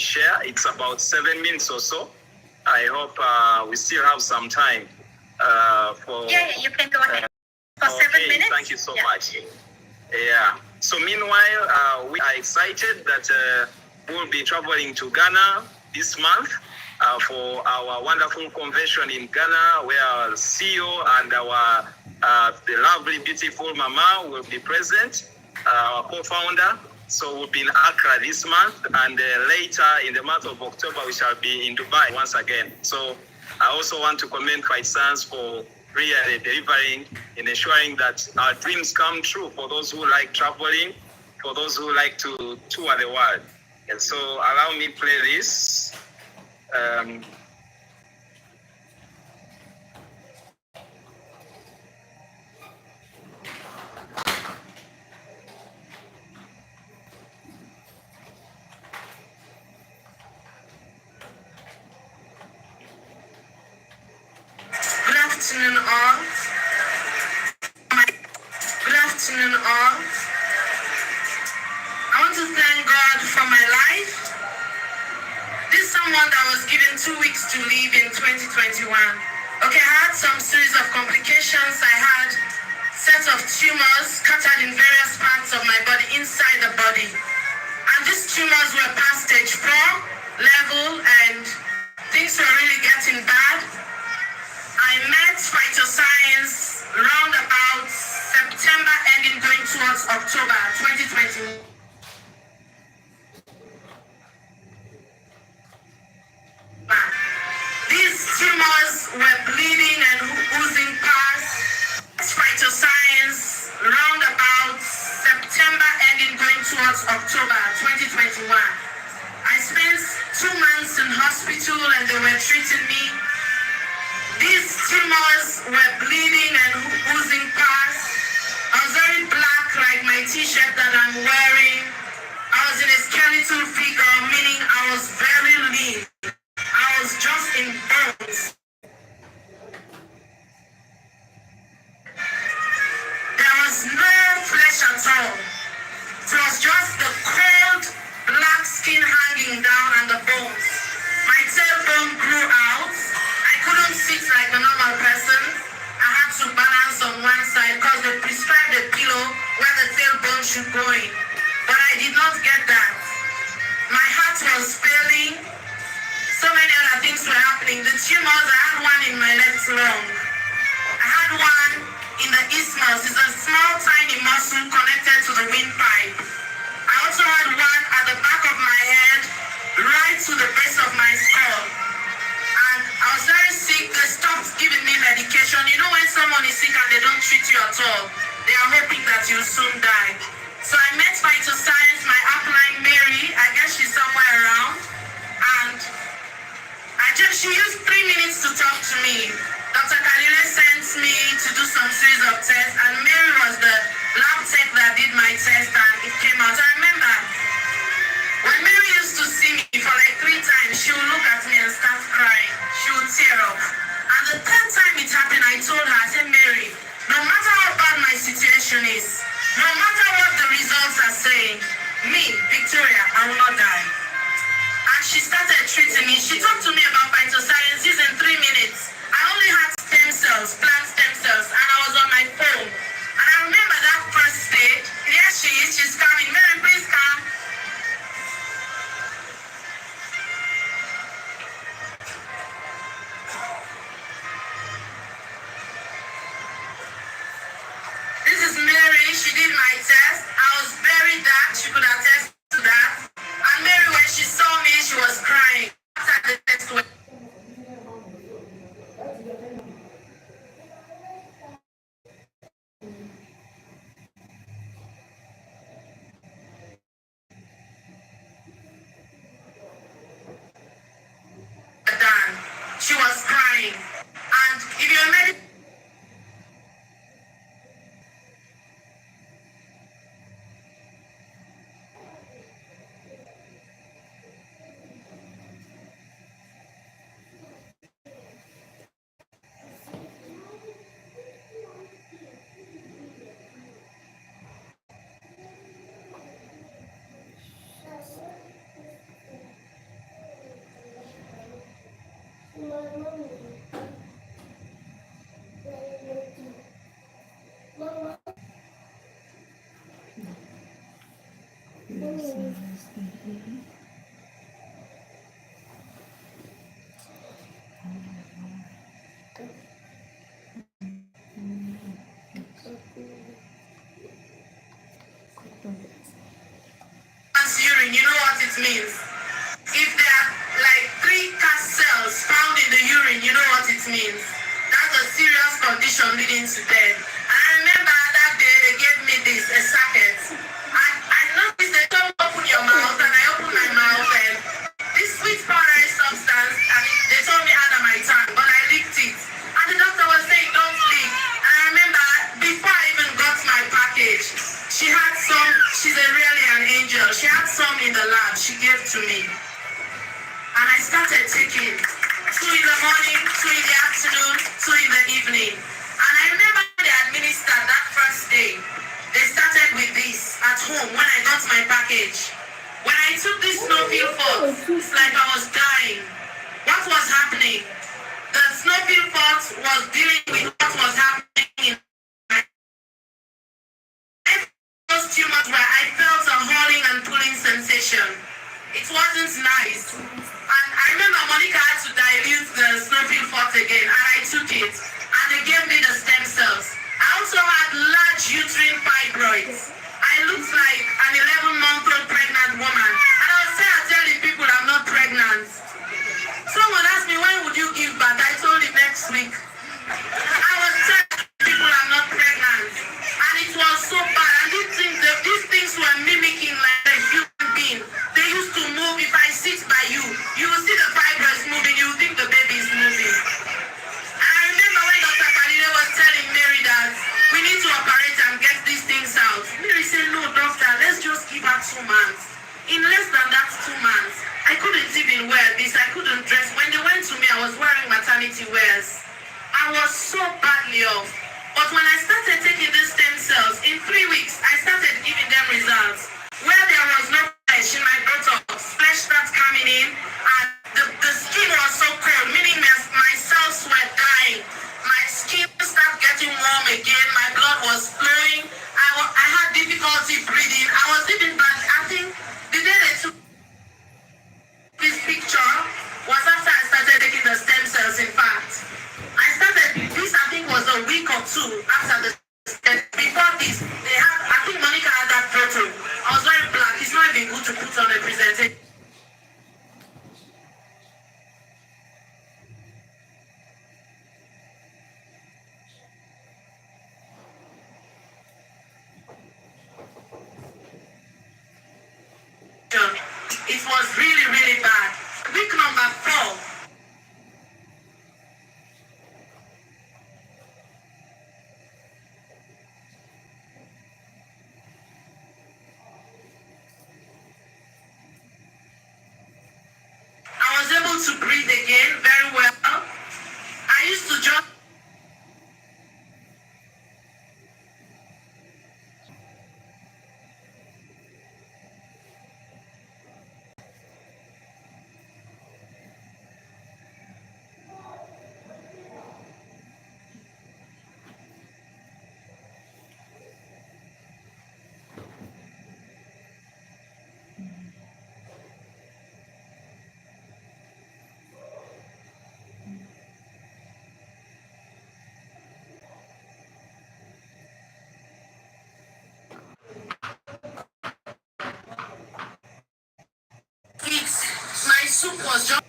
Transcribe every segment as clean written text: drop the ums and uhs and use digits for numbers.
share. It's about 7 minutes or so. I hope we still have some time for... Yeah, you can go ahead. For 7 minutes? Thank you so much. Yeah. So meanwhile, we are excited that we'll be traveling to Ghana this month for our wonderful convention in Ghana, where our CEO and our the lovely, beautiful Mama will be present, our co-founder. So we'll be in Accra this month, and later in the month of October, we shall be in Dubai once again. So I also want to commend Phytoscience for really delivering in ensuring that our dreams come true for those who like traveling, for those who like to tour the world. And so allow me to play this. Good afternoon all. Good afternoon all. I want to thank God for my life. This is someone that was given 2 weeks to live in 2021. Okay, I had some series of complications. I had sets of tumors scattered in various parts of my body, inside the body. And these tumors were past stage 4 level, and things were really getting bad. I met Phytoscience round about September ending going towards October 2021. These tumors were bleeding and oozing past Phytoscience round about September ending going towards October 2021. I spent 2 months in hospital and they were treating me. These tumors were bleeding and oozing past. I was very black, like my t-shirt that I'm wearing. I was in a skeletal figure, meaning I was very lean. I was just in bones. There was no flesh at all. It was just the cold, black skin hanging down and the bones. My tailbone grew out. I couldn't sit like a normal person. I had to balance on one side because they prescribed a pillow where the tailbone should go in. But I did not get that. My heart was failing. So many other things were happening. The tumors, I had one in my left lung. I had one in the isthmus. It's a small, tiny muscle connected to the windpipe. I also had one at the back of my head, right to the base of my skull. And I was very sick. They stopped giving me medication. You know when someone is sick and they don't treat you at all, they are hoping that you'll soon die. So I met Phytoscience, my upline Mary. I guess she's somewhere around. And she used 3 minutes to talk to me. Dr. Kalile sent me to do some series of tests, and Mary was the lab tech that did my test, and it came out. I remember when Mary used to see me for like 3 times, she would look at me and start crying. She would tear up. And the 3rd time it happened, I told her, I said, Mary, no matter how bad my situation is, no matter what the results are saying, me, Victoria, I will not die. And she started treating me. She talked to me about Phytoscience in 3 minutes. I only had stem cells, plant stem cells, and I was on my phone. And I remember that first day. Here she is, she's coming. Mary, please come. This is Mary. She did my test. I was very dark. She could attest to that. And Mary, when she saw me, she was crying. After the test went. it means? If there are like 3 cast cells found in the urine, you know what it means? That's a serious condition leading to death. And I remember that day they gave me this, a sacket. And I noticed they told me open your mouth, and I opened my mouth, and this sweet powdery substance, and they told me under my tongue, but I licked it. And the doctor was saying, don't lick. And I remember before I even got my package, she had some, she's really an angel. She had some in the lab she gave to me. And I started taking 2 in the morning, 2 in the afternoon, 2 in the evening. And I remember they administered that first day. They started with this at home when I got my package. When I took this snowfield force, it's like I was dying. What was happening? The snowfield force was dealing with what was happening in my those tumors where I felt a hauling and pulling sensation. It wasn't nice. And I remember Monica had to dilute the snowfield force again, and I took it. And they gave me the stem cells. I also had large uterine fibroids. I looked like an 11-month-old pregnant woman. And I was telling people I'm not pregnant. Someone asked me, when would you give birth? I told him next week. I was telling people I'm not pregnant. And it was so bad. And these things were mimicking like a human being. They used to move. If I sit by you, you will see the fibers moving. You will think the baby is moving. And I remember when Dr. Kalile was telling Mary that we need to operate and get these things out. Mary said, no, doctor, let's just give her 2 months. In less than that 2 months, I couldn't even wear this. I couldn't dress. When they went to me, I was wearing maternity wears. I was so badly off. But when I started taking these stem cells, in 3 weeks, I started giving them results. Where there was no flesh in my buttocks, flesh starts coming in, and the skin was so cold, meaning my cells were dying. My skin started getting warm again. My blood was flowing. I had difficulty breathing. I was even bad. I think the day they took this picture was after I started taking the stem cells. In fact, I started this, I think, was a week or 2 after the stem. Before this, they had, I think Monica had that photo. I was very black. It's not even good to put on a presentation. It was really, really bad. Week number 4. I was able to breathe again very well. I used to just my soup was just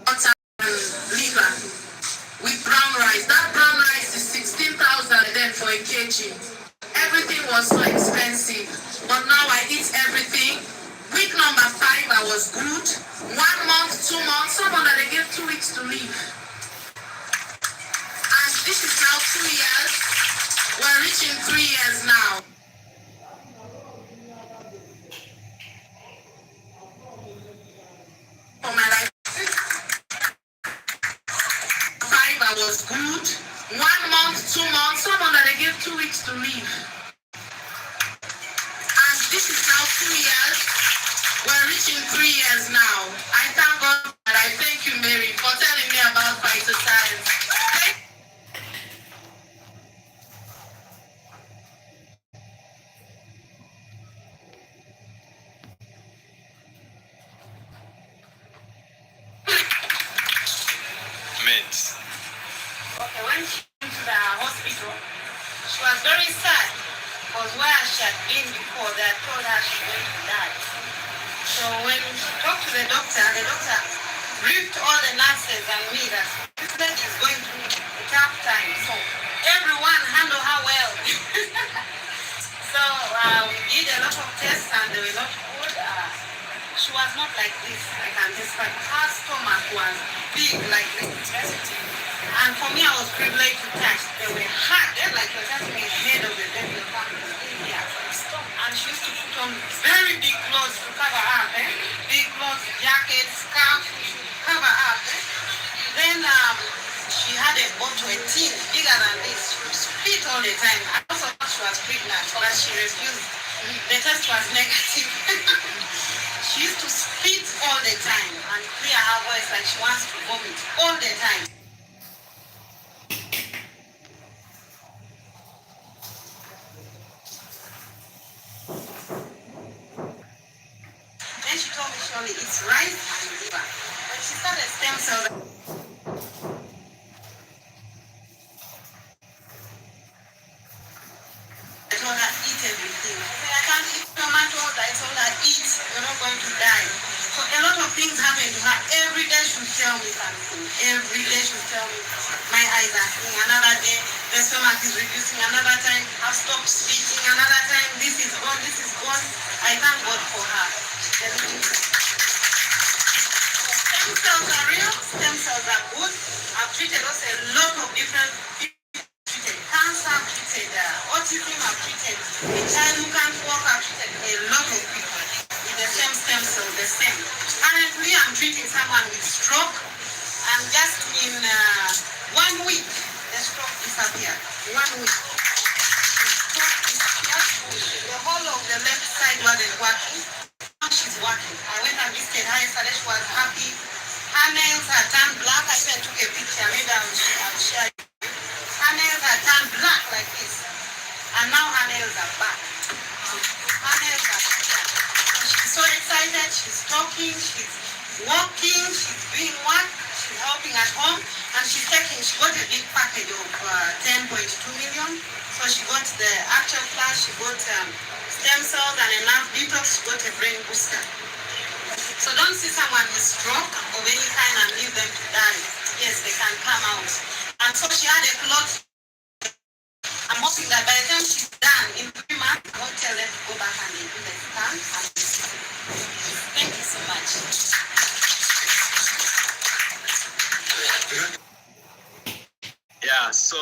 butter and liver with brown rice. That brown rice is 16,000 then for a kg. Everything was so expensive, but now I eat everything. Week number 5, I was good. 1 month, 2 months, someone that they gave 2 weeks to live. And this is now 2 years. We're reaching 3 years now. For my life, 5, I was good. 1 month, 2 months, someone that they gave 2 weeks to live. And this is now 2 years. We're reaching 3 years now. I thank God, and I thank you, Mary, for telling me about Phytoscience. Mint. Okay, when she came to the She was very sad because where she had been before, they had told her she was going to die. So when she talked to the doctor briefed all the nurses and me that this lady is going through a tough time. So everyone handle her well. So we did a lot of tests and they were not good. She was not like this, I can testify. Her stomach was big like this. And for me, I was privileged to touch. They were hard. They're like you're touching the head of the baby. And she used to put on very big clothes to cover up. Big clothes, jackets, scarves, to cover up. Then she had a bottle, a tin, bigger than this. She would spit all the time. I also thought she was pregnant, but she refused. The test was negative. She used to spit all the time and clear her voice like she wants to vomit all the time. Then she told me she only eats rice and liver. When she started stem cells, I told her eat everything. She said, I can't eat tomatoes. I told her eat, you're not going to die. So a lot of things happen to her. Every day she would tell me something. Every day she would tell me, my eyes are seeing. Another day, the stomach is reducing. Another time, I've stopped speaking. Another time, this is gone, this is gone. I thank God for her. Stem cells are real. Stem cells are good. I've treated also a lot of different people. Treated cancer, I've treated autism, I've treated a child who can't walk, I've treated a lot of people with the same stem cell, the same. Currently, I'm treating someone with stroke, and just in 1 week, the stroke disappeared. 1 week. The stroke disappeared. The whole of the left side wasn't working. Now she's working. I went and visited her yesterday. She was happy. Her nails had turned black. I even took a picture. Maybe I'll share it. Her nails had turned black like this. And now her nails are back. Her nails are clear. She's so excited. She's talking. She's walking. She's doing work. She's helping at home. And she got a big package of 10.2 million. So she got the actual class. She got stem cells and a nerve detox. She got a brain booster. So don't see someone with stroke of any kind and leave them to die. Yes, they can come out. And so she had a clot. I'm hoping that by the time she's done in 3 months, I won't tell them to go back and they do the scan. Thank you so much. Yeah, so